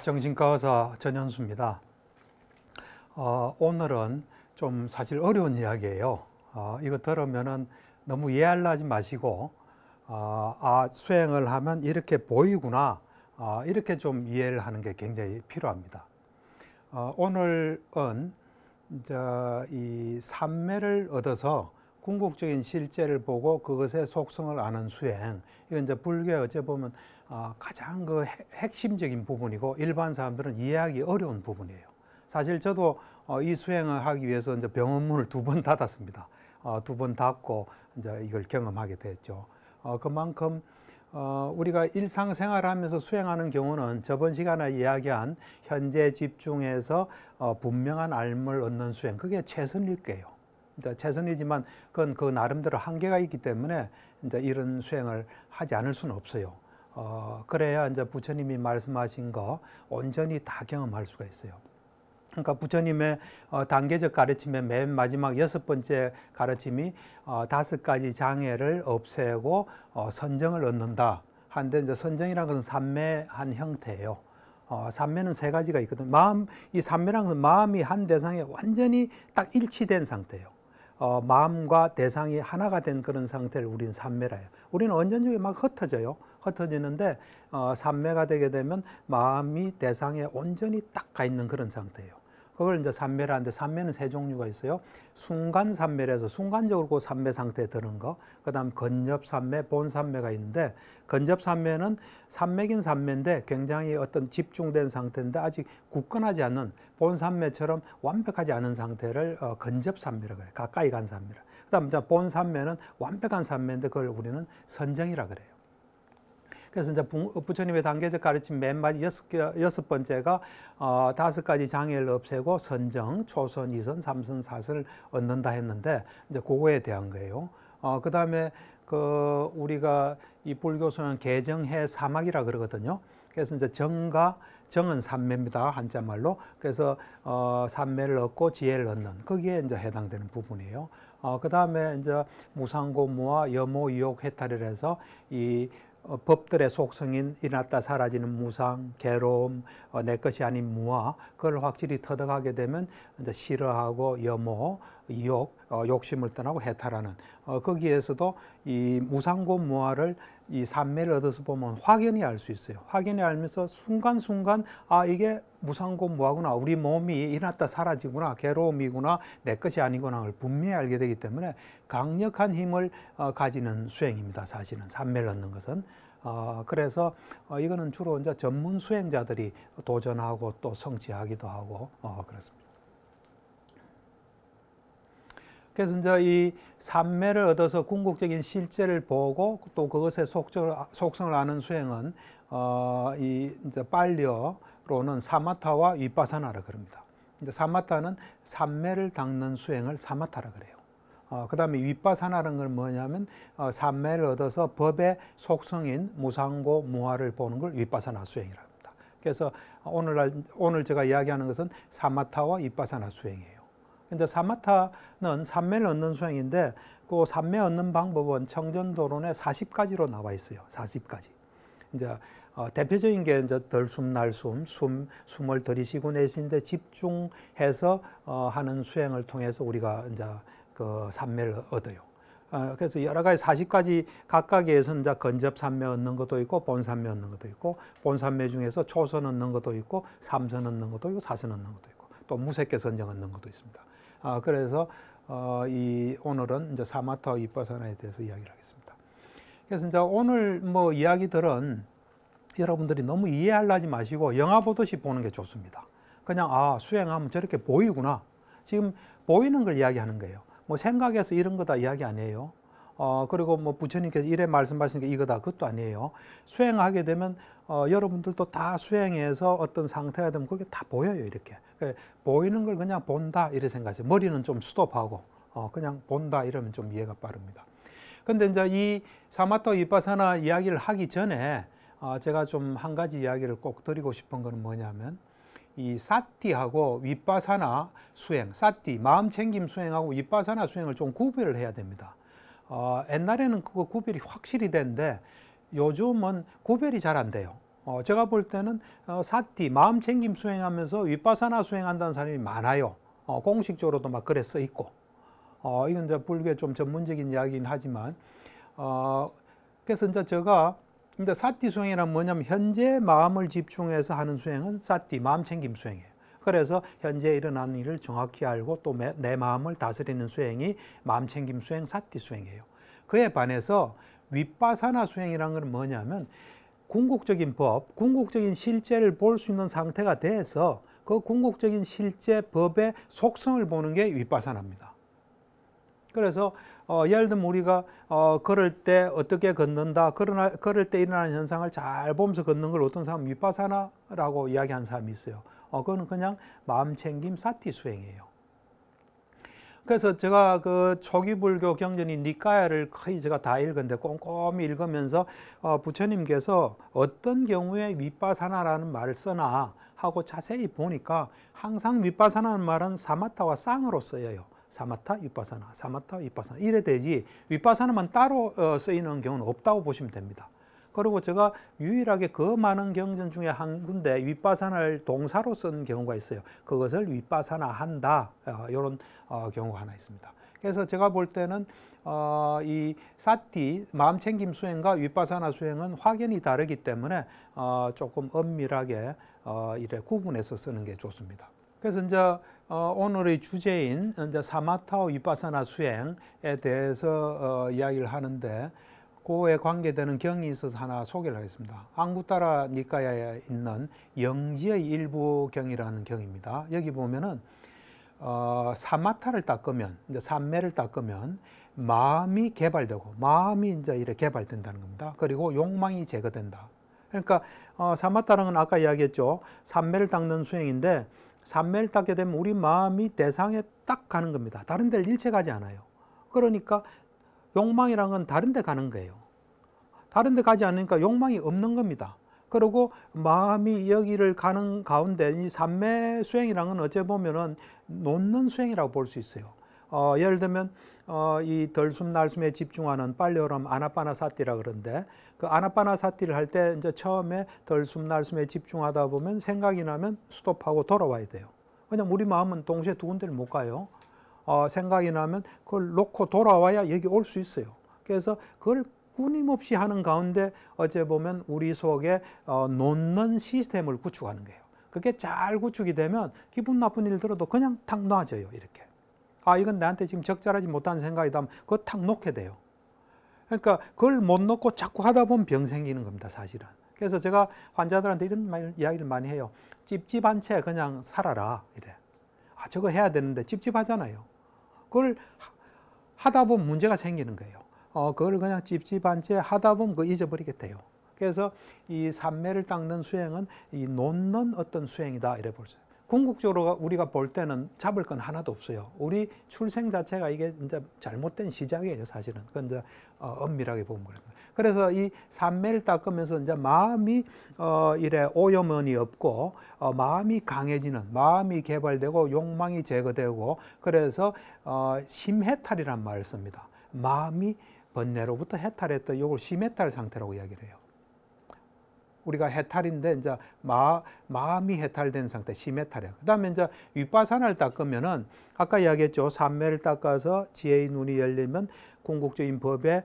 정신과 의사 전현수입니다. 오늘은 좀 사실 어려운 이야기예요. 이거 들으면은 너무 이해하지 마시고, 수행을 하면 이렇게 보이구나, 이렇게 좀 이해를 하는 게 굉장히 필요합니다. 오늘은 이제 이 삼매를 얻어서 궁극적인 실제를 보고 그것의 속성을 아는 수행, 이건 이제 불교에 어찌 보면 가장 그 핵심적인 부분이고 일반 사람들은 이해하기 어려운 부분이에요. 사실 저도 이 수행을 하기 위해서 이제 병원문을 2번 닫았습니다. 2번 닫고 이제 이걸 경험하게 됐죠. 그만큼 우리가 일상생활하면서 수행하는 경우는 저번 시간에 이야기한 현재 집중해서 분명한 알을 얻는 수행, 그게 최선일 거예요. 최선이지만 그건 그 나름대로 한계가 있기 때문에 이제 이런 수행을 하지 않을 수는 없어요. 그래야 이제 부처님이 말씀하신 거 온전히 다 경험할 수가 있어요. 그러니까 부처님의 단계적 가르침의 맨 마지막 6번째 가르침이 5가지 장애를 없애고 선정을 얻는다. 한데 이제 선정이라는 것은 삼매 한 형태예요. 삼매는 3가지가 있거든요. 이 삼매라는 것은 마음이 한 대상에 완전히 딱 일치된 상태예요. 마음과 대상이 하나가 된 그런 상태를 우리는 삼매라 해요. 우리는 언제든지 막 흩어져요. 흩어지는데 삼매가 되게 되면 마음이 대상에 온전히 딱 가 있는 그런 상태예요. 그걸 이제 삼매라 하는데, 삼매는 3종류가 있어요. 순간 삼매라서 순간적으로 그 삼매 상태에 드는 거, 그 다음 건접 삼매, 본 삼매가 있는데, 건접 삼매는 삼매긴 삼매인데 굉장히 어떤 집중된 상태인데 아직 굳건하지 않은 본 삼매처럼 완벽하지 않은 상태를 건접 삼매라고 해요. 가까이 간 삼매라. 그 다음 본 삼매는 완벽한 삼매인데 그걸 우리는 선정이라 그래요. 그래서 이제 부처님의 단계적 가르침 맨 마지막 6번째가 5가지 장애를 없애고 선정, 초선, 2선, 3선, 4선을 얻는다 했는데, 이제 그거에 대한 거예요. 그 다음에 우리가 이 불교서는 개정해 사막이라 그러거든요. 그래서 이제 정은 삼매입니다. 한자말로. 그래서 삼매를 얻고 지혜를 얻는, 거기에 이제 해당되는 부분이에요. 그 다음에 이제 무상고, 무아, 여모, 유욕, 해탈을 해서 이 법들의 속성인 일어났다 사라지는 무상, 괴로움, 내 것이 아닌 무아, 그걸 확실히 터득하게 되면 이제 싫어하고 여모, 이욕, 욕심을 떠나고 해탈하는, 거기에서도 이 무상고 무아를 이 삼매를 얻어서 보면 확연히 알 수 있어요. 확연히 알면서 순간순간 이게 무상고 무아구나, 우리 몸이 일어났다 사라지구나, 괴로움이구나, 내 것이 아니구나를 분명히 알게 되기 때문에 강력한 힘을 가지는 수행입니다. 사실은 삼매를 얻는 것은. 그래서 이거는 주로 이제 전문 수행자들이 도전하고 또 성취하기도 하고 그렇습니다. 그래서 이제 이 삼매를 얻어서 궁극적인 실제를 보고 또 그것의 속성을 아는 수행은 이제 빨리어로는 사마타와 위파사나라 그럽니다. 이제 사마타는 삼매를 닦는 수행을 사마타라 그래요. 그 다음에 위파사나라는 건 뭐냐면 삼매를 얻어서 법의 속성인 무상고 무아를 보는 걸 위파사나 수행이라고 합니다. 그래서 오늘 제가 이야기하는 것은 사마타와 위파사나 수행이에요. 근데 사마타는 삼매를 얻는 수행인데 그 삼매 얻는 방법은 청전도론에 40가지로 나와 있어요. 40가지. 이제 대표적인 게 이제 덜숨, 날숨, 숨을 들이쉬고 내쉬는데 집중해서 하는 수행을 통해서 우리가 이제 그 삼매를 얻어요. 그래서 여러 가지 40가지 각각에서 이제 건접 삼매 얻는 것도 있고 본 삼매 얻는 것도 있고, 본 삼매 중에서 초선 얻는 것도 있고, 3선 얻는 것도 있고, 4선 얻는 것도 있고, 또 무색계 선정 얻는 것도 있습니다. 그래서 오늘은 이제 사마타 위파사나에 대해서 이야기를 하겠습니다. 그래서 이제 오늘 뭐 이야기들은 여러분들이 너무 이해하지 마시고 영화 보듯이 보는 게 좋습니다. 그냥 수행하면 저렇게 보이구나. 지금 보이는 걸 이야기하는 거예요. 뭐 생각해서 이런 거다 이야기 아니에요. 그리고 뭐 부처님께서 이래 말씀하시니까 이거다 그것도 아니에요. 수행하게 되면 여러분들도 다 수행해서 어떤 상태가 되면 그게 다 보여요. 이렇게 보이는 걸 그냥 본다 이렇게 생각하세요. 머리는 좀 스톱하고 그냥 본다 이러면 좀 이해가 빠릅니다. 근데 이제 이 사마타 위파사나 이야기를 하기 전에 제가 좀 한 가지 이야기를 꼭 드리고 싶은 거는 뭐냐면, 이 사티하고 위파사나 수행, 사티 마음 챙김 수행하고 위파사나 수행을 좀 구별을 해야 됩니다. 옛날에는 그거 구별이 확실히 되는데 요즘은 구별이 잘 안 돼요. 제가 볼 때는 사티, 마음 챙김 수행하면서 윗바사나 수행한다는 사람이 많아요. 공식적으로도 막 그래 써 있고. 이건 이제 불교의 좀 전문적인 이야기긴 하지만, 그래서 이제 제가 이제 사티 수행이란 뭐냐면 현재 마음을 집중해서 하는 수행은 사티, 마음 챙김 수행이에요. 그래서 현재 일어나는 일을 정확히 알고 또 내 마음을 다스리는 수행이 마음 챙김 수행, 사티 수행이에요. 그에 반해서 윗바사나 수행이라는 건 뭐냐면 궁극적인 법, 궁극적인 실제를 볼 수 있는 상태가 돼서 그 궁극적인 실제 법의 속성을 보는 게 윗바사나입니다. 그래서 예를 들면 우리가 걸을 때 어떻게 걷는다, 걸을 때 일어나는 현상을 잘 보면서 걷는 걸 어떤 사람은 윗바사나라고 이야기하는 사람이 있어요. 그거는 그냥 마음 챙김 사티 수행이에요. 그래서 제가 그 초기 불교 경전인 니까야를 거의 제가 다 읽었는데 꼼꼼히 읽으면서 부처님께서 어떤 경우에 윗바사나라는 말을 쓰나 하고 자세히 보니까 항상 윗바사나는 말은 사마타와 쌍으로 쓰여요. 사마타, 윗바사나, 사마타, 윗바사나 이래 되지 윗바사나만 따로 쓰이는 경우는 없다고 보시면 됩니다. 그리고 제가 유일하게 그 많은 경전 중에 한 군데 윗바사나를 동사로 쓴 경우가 있어요. 그것을 윗바사나 한다, 이런 경우가 하나 있습니다. 그래서 제가 볼 때는 이 사티, 마음 챙김 수행과 윗바사나 수행은 확연히 다르기 때문에 조금 엄밀하게 이래 구분해서 쓰는 게 좋습니다. 그래서 이제 오늘의 주제인 이제 사마타와 윗바사나 수행에 대해서 이야기를 하는데 그에 관계되는 경이 있어서 하나 소개를 하겠습니다. 앙구타라 니까야에 있는 영지의 일부 경이라는 경입니다. 여기 보면은 사마타를 닦으면, 이제 삼매를 닦으면 마음이 개발되고 마음이 이제 이렇게 개발된다는 겁니다. 그리고 욕망이 제거된다. 그러니까 사마타라는 건 아까 이야기했죠. 삼매를 닦는 수행인데 삼매를 닦게 되면 우리 마음이 대상에 딱 가는 겁니다. 다른 데를 일체 가지 않아요. 그러니까 욕망이란 건 다른 데 가는 거예요. 다른 데 가지 않으니까 욕망이 없는 겁니다. 그리고 마음이 여기를 가는 가운데 이 삼매 수행이란 건 어째 보면은 놓는 수행이라고 볼 수 있어요. 예를 들면 이 덜숨 날숨에 집중하는 빨리어람 아나파나사티라 그러는데 그 아나파나사티를 할 때 이제 처음에 덜숨 날숨에 집중하다 보면 생각이 나면 스톱하고 돌아와야 돼요. 왜냐면 우리 마음은 동시에 두 군데를 못 가요. 생각이 나면 그걸 놓고 돌아와야 여기 올 수 있어요. 그래서 그걸 끊임없이 하는 가운데 어째 보면 우리 속에 놓는 시스템을 구축하는 거예요. 그게 잘 구축이 되면 기분 나쁜 일 들어도 그냥 탁 놔져요. 이렇게. 이건 나한테 지금 적절하지 못한 생각이다 하면 그거 탁 놓게 돼요. 그러니까 그걸 못 놓고 자꾸 하다 보면 병 생기는 겁니다. 사실은. 그래서 제가 환자들한테 이런 이야기를 많이 해요. 찝찝한 채 그냥 살아라. 이래. 저거 해야 되는데 찝찝하잖아요. 그걸 하다 보면 문제가 생기는 거예요. 그걸 그냥 찝찝한 채 하다 보면 그거 잊어버리게 돼요. 그래서 이 삼매를 닦는 수행은 이 놓는 어떤 수행이다 이래 볼 수 있어요. 궁극적으로 우리가 볼 때는 잡을 건 하나도 없어요. 우리 출생 자체가 이게 이제 잘못된 시작이에요, 사실은. 그건 이제 엄밀하게 보면 그래요. 그래서 이 삼매를 닦으면서 이제 마음이 이래 오염원이 없고 마음이 강해지는, 마음이 개발되고 욕망이 제거되고 그래서 심해탈이란 말을 씁니다. 마음이 번뇌로부터 해탈했던 이걸 심해탈 상태라고 이야기를 해요. 우리가 해탈인데 이제 마음이 해탈된 상태, 심해탈이에요. 그다음에 이제 윗바사나를 닦으면은 아까 이야기했죠. 삼매를 닦아서 지혜의 눈이 열리면 궁극적인 법의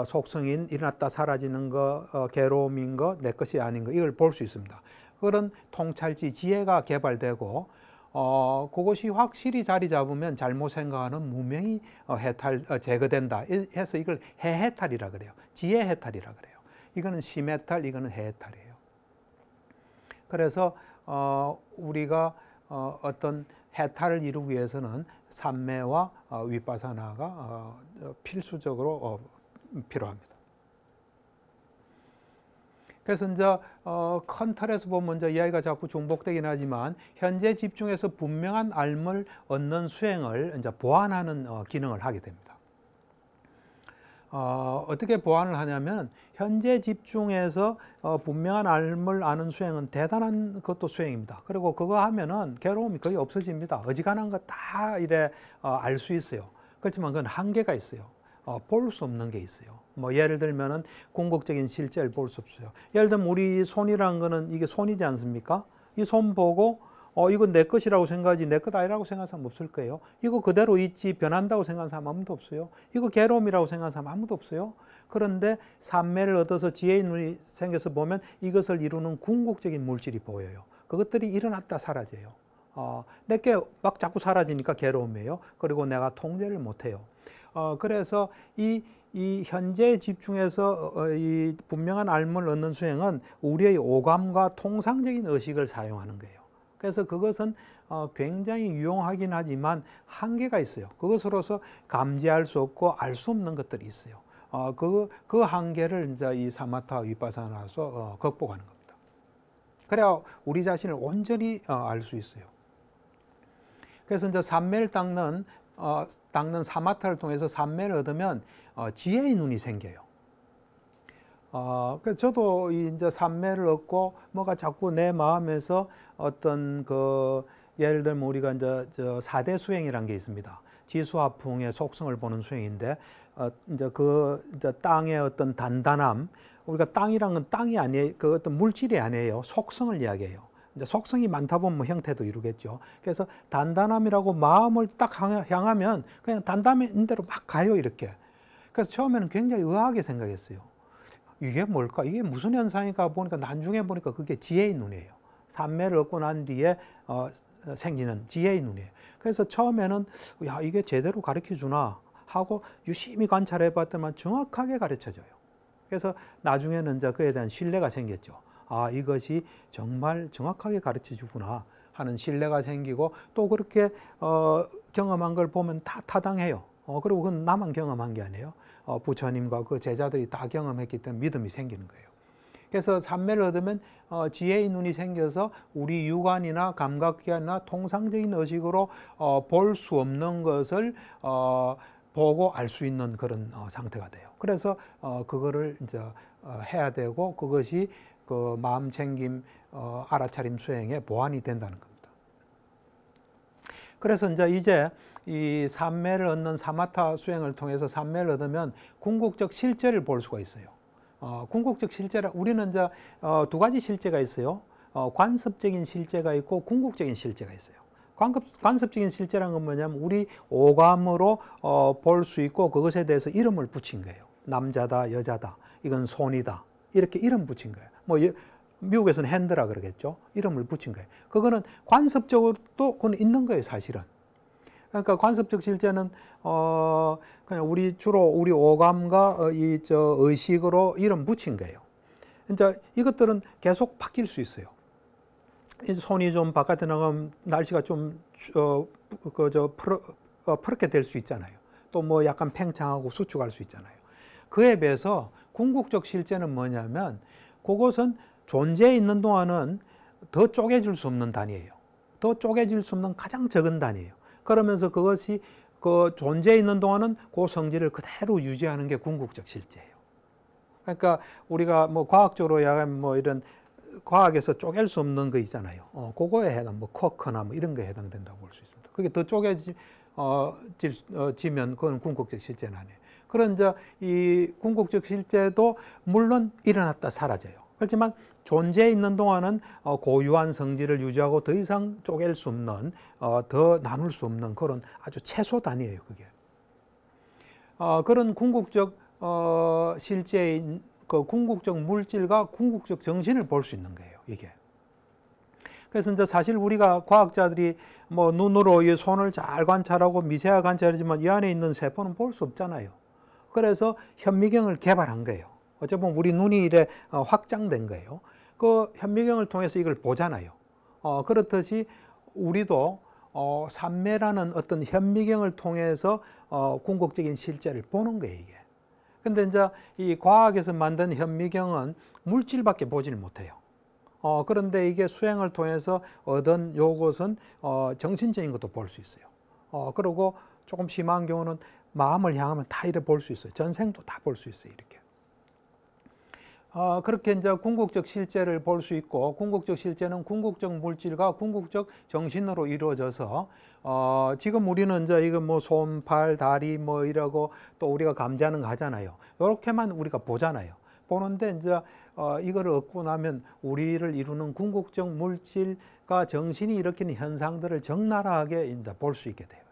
속성인 일어났다 사라지는 거, 괴로움인 거, 내 것이 아닌 거 이걸 볼 수 있습니다. 그런 통찰지 지혜가 개발되고 그것이 확실히 자리 잡으면 잘못 생각하는 무명이 제거된다 해서 이걸 해해탈이라 그래요. 지혜 해탈이라 그래요. 이거는 심해탈, 이거는 해해탈이에요. 그래서 우리가 어떤 해탈을 이루기 위해서는 삼매와 윗바사나가 필수적으로 필요합니다. 그래서 이제 큰 틀에서 보면 이제 이야기가 자꾸 중복되긴 하지만 현재 집중해서 분명한 알을 얻는 수행을 이제 보완하는 기능을 하게 됩니다. 어떻게 보완을 하냐면 현재 집중해서 분명한 알을 아는 수행은 대단한 것도 수행입니다. 그리고 그거 하면은 괴로움이 거의 없어집니다. 어지간한 거 다 이래 알 수 있어요. 그렇지만 그건 한계가 있어요. 볼 수 없는 게 있어요. 뭐 예를 들면은 궁극적인 실제를 볼 수 없어요. 예를 들면 우리 손이라는 거는 이게 손이지 않습니까? 이 손 보고 이건 내 것이라고 생각하지 내 것 아니라고 생각하는 사람 없을 거예요. 이거 그대로 있지 변한다고 생각하는 사람 아무도 없어요. 이거 괴로움이라고 생각하는 사람 아무도 없어요. 그런데 삼매를 얻어서 지혜의 눈이 생겨서 보면 이것을 이루는 궁극적인 물질이 보여요. 그것들이 일어났다 사라져요. 내게 막 자꾸 사라지니까 괴로움이에요. 그리고 내가 통제를 못해요. 그래서 이 현재에 집중해서 이 분명한 알을 얻는 수행은 우리의 오감과 통상적인 의식을 사용하는 거예요. 그래서 그것은 굉장히 유용하긴 하지만 한계가 있어요. 그것으로서 감지할 수 없고 알 수 없는 것들이 있어요. 그 한계를 이제 이 사마타 위파사나에서 극복하는 겁니다. 그래야 우리 자신을 온전히 알 수 있어요. 그래서 이제 삼매를 닦는 사마타를 통해서 삼매를 얻으면 지혜의 눈이 생겨요. 그래서 저도 이제 삼매를 얻고 뭐가 자꾸 내 마음에서 어떤 예를 들면 우리가 이제 4대 수행이라는 게 있습니다. 지수화풍의 속성을 보는 수행인데 이제 땅의 어떤 단단함, 우리가 땅이란 건 땅이 아니에요. 그 어떤 물질이 아니에요. 속성을 이야기해요. 이제 속성이 많다 보면 뭐 형태도 이루겠죠. 그래서 단단함이라고 마음을 딱 향하면 그냥 단단한 대로 막 가요, 이렇게. 그래서 처음에는 굉장히 의아하게 생각했어요. 이게 뭘까? 이게 무슨 현상인가 보니까 나중에 보니까 그게 지혜의 눈이에요. 삼매를 얻고 난 뒤에 생기는 지혜의 눈이에요. 그래서 처음에는 야, 이게 제대로 가르쳐 주나 하고 유심히 관찰해 봤더만 정확하게 가르쳐 줘요. 그래서 나중에는 이제 그에 대한 신뢰가 생겼죠. 아, 이것이 정말 정확하게 가르쳐 주구나 하는 신뢰가 생기고 또 그렇게 경험한 걸 보면 다 타당해요. 그리고 그건 나만 경험한 게 아니에요. 부처님과 그 제자들이 다 경험했기 때문에 믿음이 생기는 거예요. 그래서 삼매를 얻으면 지혜의 눈이 생겨서 우리 육안이나 감각기관이나 통상적인 의식으로 볼 수 없는 것을 보고 알 수 있는 그런 상태가 돼요. 그래서 그거를 이제 해야 되고 그것이 그 마음 챙김, 알아차림 수행의 보완이 된다는 겁니다. 그래서 이제 이 삼매를 얻는 사마타 수행을 통해서 삼매를 얻으면 궁극적 실제를 볼 수가 있어요. 궁극적 실제라 우리는 이제 두 가지 실제가 있어요. 관습적인 실제가 있고 궁극적인 실제가 있어요. 관습적인 실제란 건 뭐냐면 우리 오감으로 볼 수 있고 그것에 대해서 이름을 붙인 거예요. 남자다, 여자다, 이건 손이다. 이렇게 이름 붙인 거예요. 뭐 미국에서는 핸드라 그러겠죠. 이름을 붙인 거예요. 그거는 관습적으로도 그건 있는 거예요, 사실은. 그러니까 관습적 실제는 그냥 주로 우리 오감과 의식으로 이름 붙인 거예요. 이제 이것들은 계속 바뀔 수 있어요. 손이 좀 바깥에 나가면 날씨가 좀 푸르게 될 수 있잖아요. 또 뭐 약간 팽창하고 수축할 수 있잖아요. 그에 비해서 궁극적 실제는 뭐냐면 그것은 존재에 있는 동안은 더 쪼개질 수 없는 단위예요. 더 쪼개질 수 없는 가장 적은 단위예요. 그러면서 그것이 그 존재에 있는 동안은 그 성질을 그대로 유지하는 게 궁극적 실제예요. 그러니까 우리가 뭐 과학적으로 야간 뭐 이런 과학에서 쪼갤 수 없는 거 있잖아요. 그거에 해당, 뭐 쿼크나 뭐 이런 거에 해당된다고 볼 수 있습니다. 그게 더 쪼개지면 그건 궁극적 실제는 아니에요. 그런 이 궁극적 실제도 물론 일어났다 사라져요. 그렇지만 존재에 있는 동안은 고유한 성질을 유지하고 더 이상 쪼갤 수 없는, 더 나눌 수 없는 그런 아주 최소 단위예요, 그게. 그런 궁극적 실제인 그 궁극적 물질과 궁극적 정신을 볼 수 있는 거예요, 이게. 그래서 이제 사실 우리가 과학자들이 뭐 눈으로 이 손을 잘 관찰하고 미세하게 관찰하지만 이 안에 있는 세포는 볼 수 없잖아요. 그래서 현미경을 개발한 거예요. 어쩌면 우리 눈이 이래 확장된 거예요. 그 현미경을 통해서 이걸 보잖아요. 그렇듯이 우리도 삼매라는 어떤 현미경을 통해서 궁극적인 실제를 보는 거예요, 이게. 근데 이제 이 과학에서 만든 현미경은 물질밖에 보질 못해요. 그런데 이게 수행을 통해서 얻은 요것은 정신적인 것도 볼 수 있어요. 그리고 조금 심한 경우는 마음을 향하면 다 이래 볼 수 있어요. 전생도 다 볼 수 있어요, 이렇게. 그렇게 이제 궁극적 실제를 볼 수 있고, 궁극적 실제는 궁극적 물질과 궁극적 정신으로 이루어져서, 지금 우리는 이제 이거 뭐 손, 발, 다리 뭐 이러고 또 우리가 감지하는 거 하잖아요. 이렇게만 우리가 보잖아요. 보는데 이제 이거를 얻고 나면 우리를 이루는 궁극적 물질과 정신이 일으키는 현상들을 적나라하게 이제 볼 수 있게 돼요.